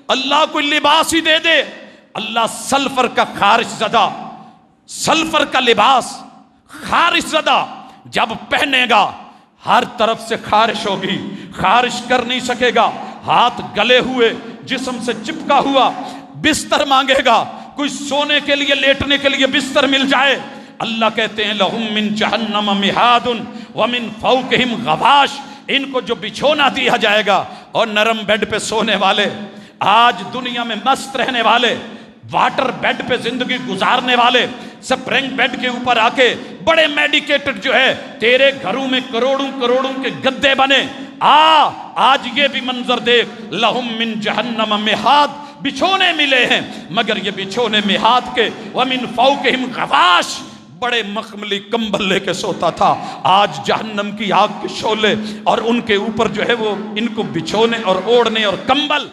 अल्लाह कोई लिबास ही दे दे, अल्लाह सल्फर का खारिश ज़दा, सल्फर का लिबास खारिश ज़दा जब पहनेगा हर तरफ से खारिश होगी, खारिश कर नहीं सकेगा। हाथ गले हुए जिस्म से चिपका हुआ बिस्तर मांगेगा, कोई सोने के लिए लेटने के लिए बिस्तर मिल जाए। अल्लाह कहते हैं लहुम मिन जहन्नम मिहादुन व मिन फौकहिम गवाश, इनको जो बिछोना दिया जाएगा और नरम बेड पे सोने वाले, आज दुनिया में मस्त रहने वाले, वाटर बेड पे जिंदगी गुजारने वाले, स्प्रिंग बेड के ऊपर आके बड़े मेडिकेटेड जो है, तेरे घरों में करोड़ों करोड़ों के गद्दे बने। आज ये भी मंजर देख, लहुम मिन जहन्नम मिहाद, बिछोने मिले हैं, मगर ये बिछोने मिहाद के, व मिन फौकहिम गवाश, बड़े मखमली कंबल लेके सोता था। आज जहन्नम की आग के शोले और उनके ऊपर जो है वो इनको बिछोने और ओढ़ने और कंबल